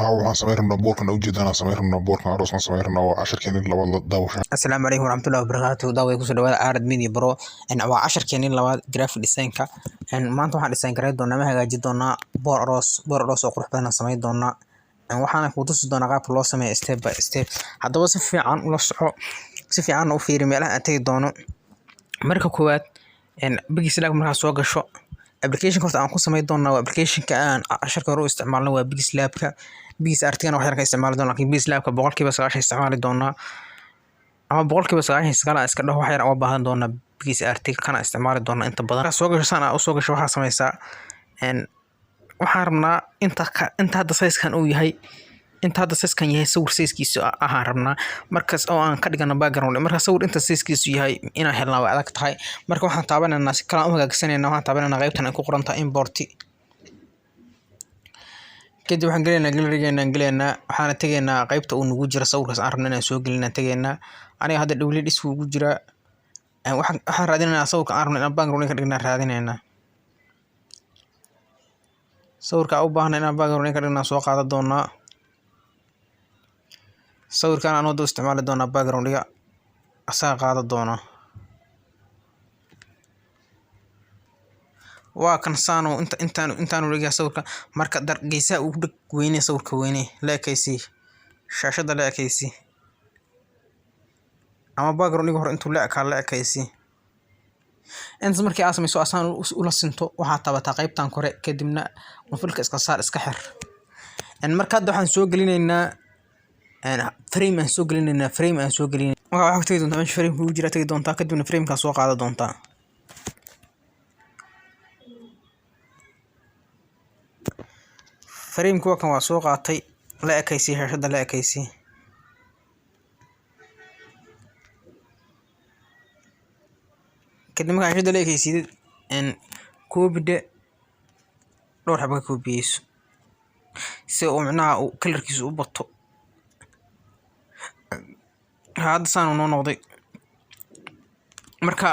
waxaan samayn rabnaa boorkan ujeedana samayn rabnaa boorkan arooskan samayn rabnaa waa casharkeenii labaad daawasha. Assalaamu calaykum waraxmatullahi wabarakaatuh. Daaway ku soo dhawaada Arad Media Pro. Waa casharkeenii labaad graphic design-ka. Maanta waxaan design gareyn doonaa ama hagaajin doonaa boor aroos oo qurux badan samayn doonaa. Waxaan ku tusi doonaa qaabka loo sameeyo step by step. Haddaba si fiican ula soco, si fiican u fiiri meelaha aad tagi doono. Marka koowaad Big Slack markaa soo gasho application horta aan ku samayn doonaa waa application-ka aan casharka hore u isticmaalno waa Big Slack-ka. Big Artigan wax yar ka isticmaali doonaa laakiin Big Slack-ka boqolkiiba 90 isticmaali doonaa ama boqolkiiba 90 iska dhaho wax yar oo baahan doonaa Big Artigan kana isticmaali doonaa inta badan. Soo gasho sana u soo gasho waxa samaysaa waxaan rabnaa inta hadda size-kan uu yahay sawir size-kiisu ahaan rabnaa markaas oo aan ka dhigano background marka sawir inta size-kiisu yahay inaan helnaa waa adag tahay. Marka waxaan taabanaynaa si kala u hagaagsanayna waxaan taabanaynaa qaybtan ay ku qoran tahay import. kadib waxaan galeynaa waxaan tageynaa qaybta uu nagu jira sawirkaas aan rabno inaan soo gelinaa tageynaa aniga hadda dhawli dhis ugu jira waxaan raadinaynaa sawirka aan rabno inaan background ka dhignaa raadinaynaa sawirka u baahan inaan background ka dhignaa soo qaada doonaa sawirkan aan wada isticmaali doonaa background-ga asaa qaada doonaa waa kan saano intaan uleeyahay sawirka marka dargeysa uu dhig weyne sawirka weyne la ekaysi shaashada la ekaysi ama background-ga hore intuu la ekaysi inta markii aad samayso asaan ula sinto waxaa tabataa qaybtan kore kadibna filka iska saar iska xir marka hadda waxaan soo gelinaynaa frame aan soo gelinaynaa waxa tagi doontaa meesha frame ku jira tagi doontaa kadibna frame-ka soo qaada doontaa frame kuwa kan waa soo qaatay la ekaysi shaashada la ekaysi kadib markaa shaashada la ekaysi koobida dhowr xabka koobiyeyso si uu macnaha uu kalarkiisu u bato hadda saan noo noqday marka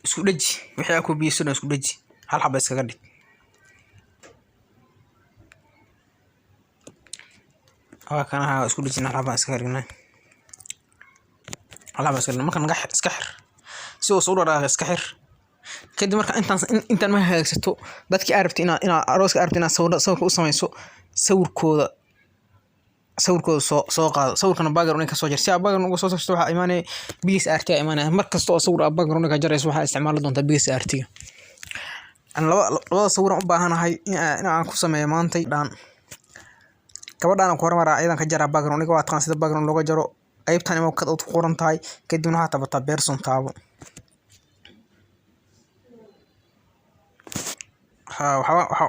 isku dhaji wixii aad koobiyeyso isku dhaji hal xabba iskaga dhig kana isku dhajina hal xabba iskaga dhignaa marka naga iska xir si uu soo dharaaqo iska xir kadib marka intaan ma hagaagsato dadkii arabti ina arooska arabti ina sawirka u samayso sawirkooda soo qaado sawirkana background ka soo jar si aad background uga soo saarto waxa imaanay Big Artigan imaanay markasta oo sawir background ka jarayso waxa isticmaali doontaa Big Artigan laba sawir u baahanahay in aan ku sameeyo maanta dhan gabadhan ku hormar ciidan ka jara background-ga waa taqaan sida background looga jaro qaybtan ima ka qoran tahay kadibna waxa tabataa person taabo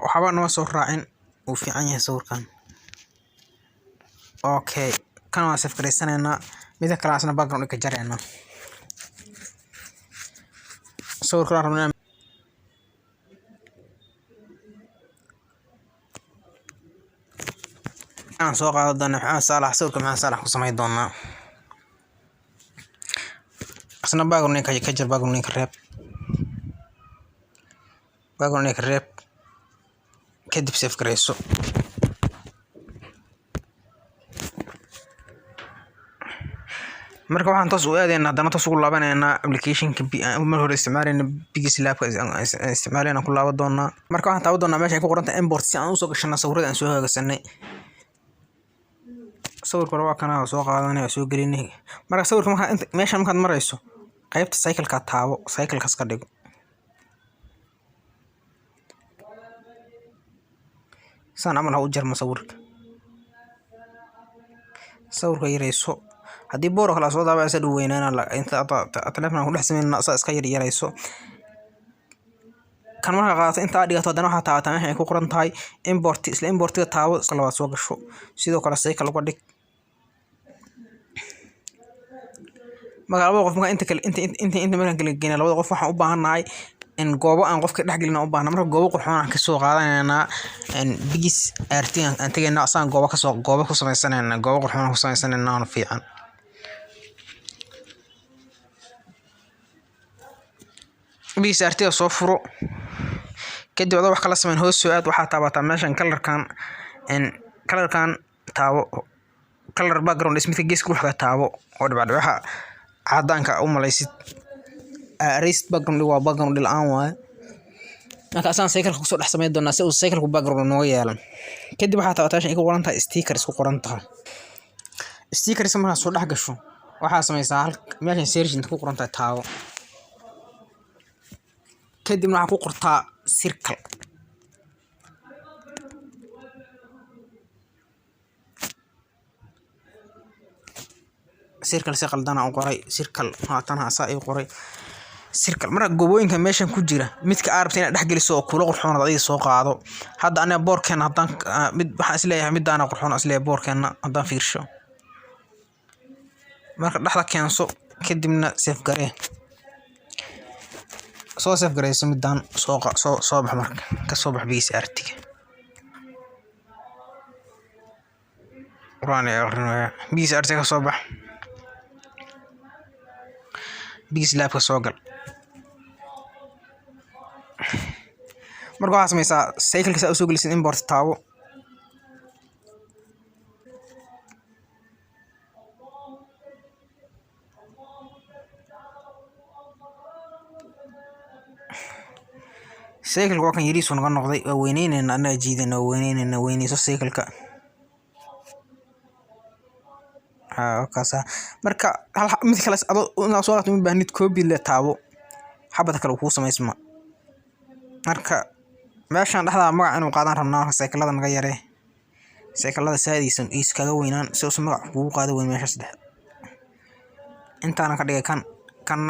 waxba noo soo raacin uu fiican yahay sawirkan okay kan waa saf gareysanaynaa mid kale asna background ka jarayna sawirka rabnaa aan soo qaado doonaa sawirka maxaa Saalax ku samayn doonaa asna background ka jar background ka reeb kadib save gareyso marka waxaan toos u aadaynaa haddana toos ugu laabanaynaa application-ka mar hore isticmaalayna Big Slack isticmaalayna ku laaban doonaa marka waxaan taaban doonaa meesha ay ku qoran tahay import si aan u soo gashano sawirada aan soo hagaasanay sawirka waa kana soo qaadanay soo gelinay marka sawirka meesha markaad marayso qaybta cycle-ka taabo cycle-kaas ka dhigo saan amal ha u jarmo sawirka yarayso haddii boor kala soo daabacaysa dhow weynaana inta telefoon ku dhex sameynaa iska yarayso kan marka qaadato inta aad dhigato haddana waxaa taabataa meesha ay ku qoran tahay import-ga taabo iska labaad soo gasho sidoo kale cycle uga dhig marka labada qof marka inta markaan kala geynaa labada qof waxaan u baahanahay in goobo aan qofka dhex gelina u baahna marka goobo qurxoon aan ka soo qaadanaynaa Big Artigan aan tageynaa asaan goobo ku samaysanayna goobo qurxoon ku samaysanayna oo fiican Big Artigan soo furo kadib wax kala sameyn hoos soo aad waxaa taabataa meeshan kalarkan taabo color background ismidka geeska wax ka taabo oo dhibcaha cadaanka u malaysid erase background waa background la'aan waaye marka asaan cycle ku soo dhex sameyn doonaa si uu cycle ku background nooga yeelan kadib waxaa taabataan igu qoran tahay sticker isku qoran tahay sticker markaa soo dhex gasho waxaa sameysaa meeshan sergeant ku qoran tahay taabo kadib waxaa ku qortaa circle si qaldana u qoray circle haatan hasa ay qoray circle marka gobooyinka meeshan ku jira midka aad rabtay inaad dhex geliso oo kula qurxoon adiga soo qaado hadda aniga boorkeena haddaan mid waxaan isleeyahay midaana qurxoon isleeyahay boorkeena haddaan fiirsho marka dhexda keenso kadibna save garee soo save gareyso midaan soo bax marka ka soo bax bigis artiga quraan ay aqrinaya bigis artiga soo bax bigis lab ka soo gal marka waxaa sameysaa cycle-ka saa u soo gelisid import taabo cycle waa kan yariisu naga noqday waa weyneynayna anaga jiidana weyneynayna weyneyso cycle-ka kaasa marka mid kale adoo soo qaatay baahnid copy la taabo xabad kale ku sameysma marka meeshan dhaxda magac inuu qaadan rabnaa cycle-lada naga yaree cycle-lada saadiisan iskaga weynaan si uu magac ugu qaado weyn meesha saddex intaana ka dhigay kan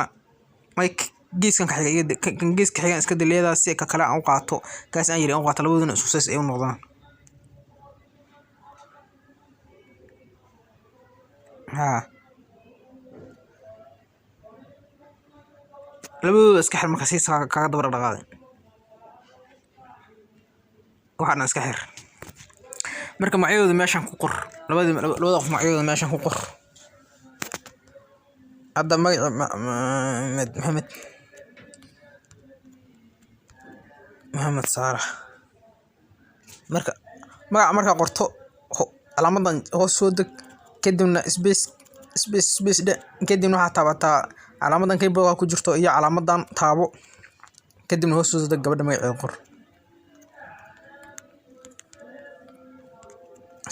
mic geeskan ka xigay kan geeska xigan iska dileeda si ka kala aan qaato kaas aan yiri aan qaato labaduna isku says ay u noqdaan labadooda iska xir marka si kaga daba dhaqaaqay waxaana iska xir marka magacyadooda meeshan ku qor labada qof magacyadooda meeshan ku qor hadda محمد صالح marka qorto calaamadan hoos soo deg kadibna space kadibna waxaa taabataa calaamadan keyboard ku jirto iyo calaamadan taabo kadibna hoos soo deg gabadha magaceeda qor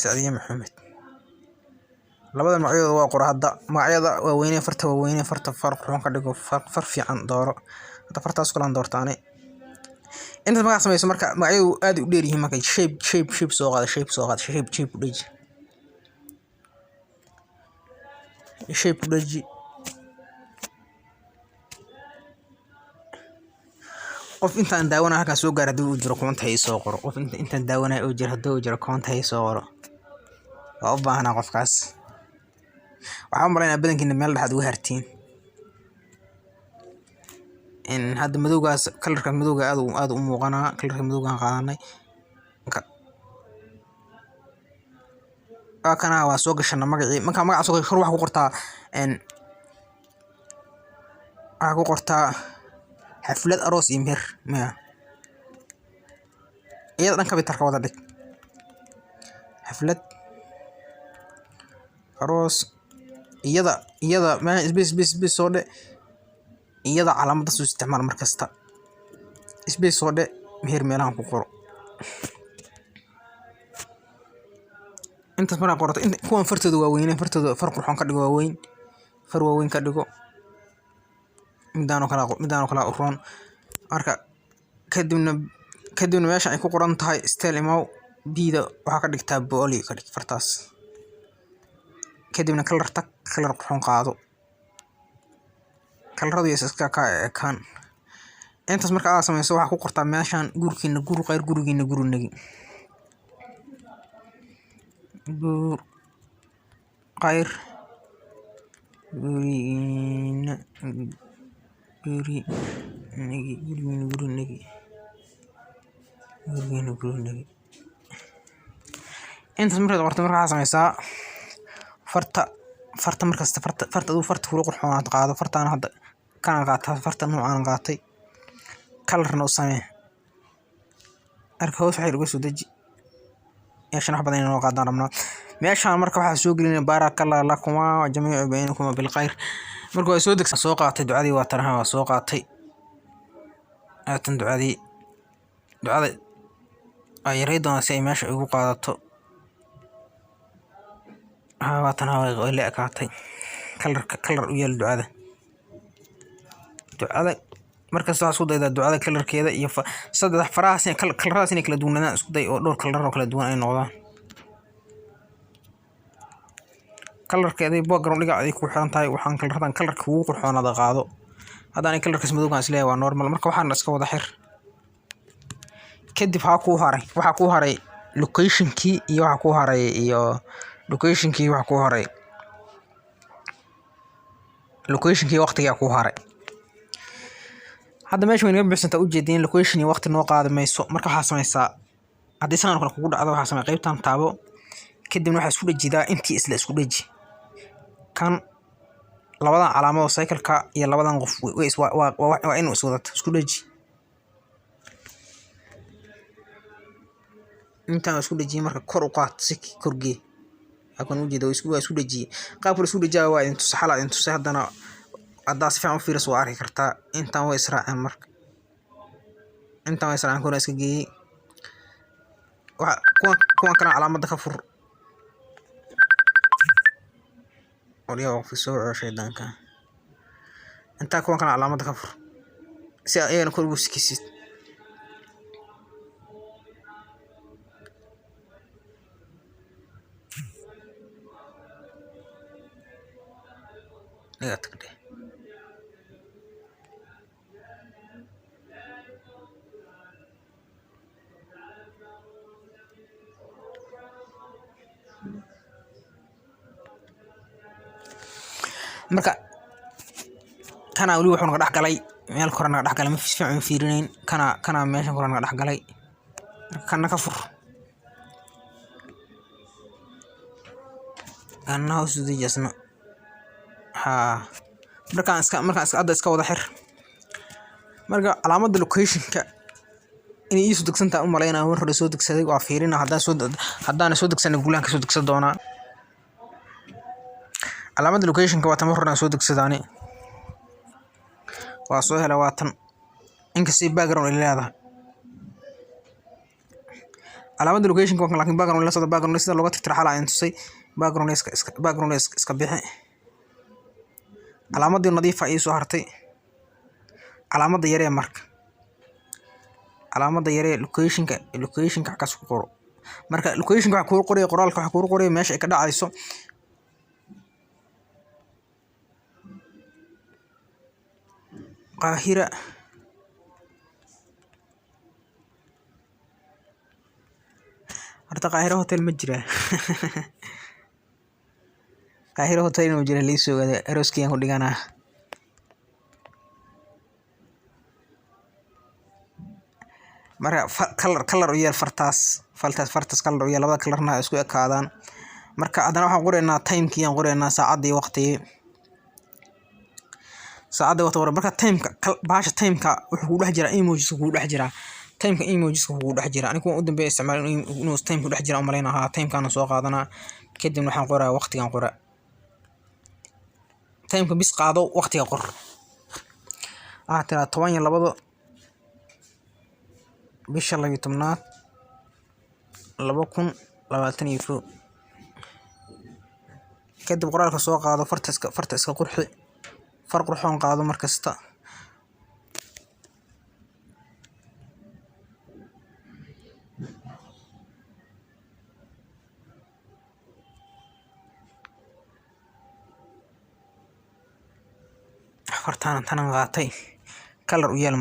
Saadiya Maxamed labada magacyada waa qor hadda magacyada waa weyne farta farq xun ka dhigo far fiican dooro hadda fartaas kala doortaane inta magac sameyso marka magacyadu aad u dheer yihiin marka shape soo qaado shape u dhigi qof intaan daawanaa halkaas soo gaar hadii uu jiro comment hay soo qoro qof intaan daawanaa uu jiro comment hay soo qoro waa u baahnaa qofkaas waxaan maraynaa badankiina meel dhaxad ugu hartiin in hadda madowgaas kalarka madowga aad u muuqanaa kalarka madowga qaadanay kana waa soo gashana magacii marka magaca soo gasho waxa ku qortaa ku qortaa xaflad aroos iyo meher ma iyada dhanka bitarka wada dhig xaflad aroos iyada ma space soo dhe iyada calaamada soo isticmaal markasta space soo dhe meher meelahan ku qoro inta marka qorto kuwan fartooda waa weyn fartooda farq waxaan ka dhigo waa weyn far waa weyn ka dhigo midaan kala u roon marka kadibna meesha ay ku qoran tahay style imow bida waxa ka dhigtaa booli ka dhig fartaas kadibna kalar qurxoon qaado kalaradu iska kan intaas marka aad sameyso waxa ku qortaa meeshan gurigiina gurigiina gurigina gurigina intaas markaad qorto marka waxaa sameysaa farta markasta farta uu farta kula qurxoonaad qaado fartaan hadda kana qaata farta noocaan qaatay kalarna u samee arka hoos waxay uga soo deji yeeshan wax badan inoo qaadaan rabnaa meeshaan marka waxaa soo gelinaya barakallahu lakuma wa jamiicu bainakum bil khayr. marka waa soo degsan soo qaatay ducadii waa tanaha waa soo qaatay aatan ducada ay yareydona si ay meesha ugu qaadato waa tanaha way la ekaatay kalar u yeel ducada markaas waxaa isku daydaa ducada kalarkeeda iyo saddex farahaas kalaradaas inay kala duwanaadaan isku day oo dhowr kalar oo kala duwan ay noqdaan kalarkeedii background dhiga ay ku xiran tahay waxaan kalaradan kalarka ugu qurxoonada qaado haddaan kalarkaas madowgaan isleeyahay waa normal marka waxaan iska wada xir kadib waxaa ku haray locationkii iyo waxaa ku haray locationkii waqtiga ku haray hadda meesha weyn bixsanta u jeedin location iyo waqti noo qaad mayso marka waxa sameeysaa hadii sanad kale kugu dhacdo waxa sameey qaybtan taabo kadibna waxa isku dhajidaa intii isla isku dhaji kan labadan calaamado cycle-ka iyo labadan qof waa inuu iswadato isku dhaji inta isku dhaji marka kor u qaad si korgee akon u jeedo isku dhaji qaabka isku dhajaa waa intu saxala intu hadana hadda si fiican u fiiriso waa arki kartaa intaan way israaceen marka intaan way israaceen kuna iska geeyey kuwan kana calaamada ka fur waliya waqti soo shaydaanka intaa kuwan kana calaamada ka fur si ayaan kor ugu sikisid tagdhe marka kana wali wuxuu naga dhaxgalay meel kor naga dhaxgalay ma fiican fiirinayn kana meeshan kor naga dhaxgalay kana ka fur kana hoos u dejisna markaan iska iska wada xir marka calaamada locationka in ay soo degsantaa u maleynaa war hore soo degsaday waa fiirina haddaan soo degsanay guulaan ka soo degsan doonaa calaamada locationka waa tan horna soo degsadaani waa soo helay waa tan inkastay background ay leedahay calaamada locationka waa laakiin background la soo background sida looga tirtira xalaa intusay background iska bixi calaamadii nadiif ah soo hartay calaamada yaree marka calaamada yaree locationka ka soo qoro marka locationka waxa ku qoray qoraalka waxa ku qoray meesha ay ka dhacayso Qaahira horta Qaahira hotel ma jira Qaahira hotel ma jira liiso arooskii ku dhiganaa marka color u yeel fartaas color u yeel labada colorna isku ekaadaan marka adana waxaan qoreynaa time-kii aan qoreynaa saacadii waqtigii saacada waqti marka time-ka baasha time-ka wuxuu ku dhex jiraa emojis ku dhex jiraa time-ka emojis ku dhex jiraa anigu u dambeeyay isticmaal inuu time ku dhex jiraa umaleynaa time-kana soo qaadanaa kadib waxaan qoraa waqtigan qora time-ka bis qaado waqtiga qor tira 12 bisha 12 2021 kadib qoraalka soo qaado farta iska qurxi farq ruuxan qaado markasta fartaan tan qaatay color u yeel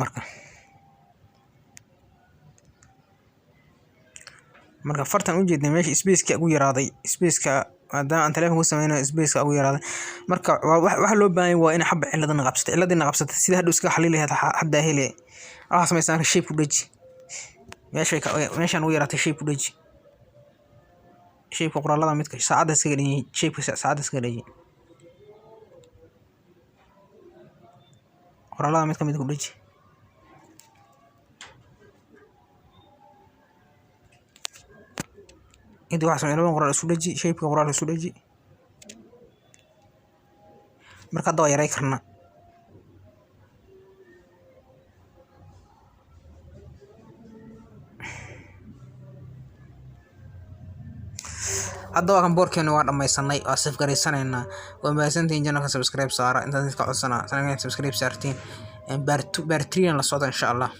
marka fartan u jeedin meesha space-ka ugu yaraaday space-ka hadaan telefoon ku sameeyno space-ka ugu yaraaday marka waxa loo baahan yahay waa in xab ciladina qabsata sida hadhow iska xalil lahayd hadda hele waxa sameeysan shape u dhaji meeshan ugu yaraatay shape u dhaji shape qoraalada midka saacada iska dhigay shape saacada iska dhigay qoraalada midka mid ku dhaji intii waxaa sameeyay qoraal isu dhaji shape qoraal isu dhaji marka hadda waa yaray karna hadda waan boorkeena waa dhamaysanay waa saf gareysanayna waa maasantiin channelka subscribe saara inta dadka codsana channelka subscribe saartiin bar 3 la socda insha Allah.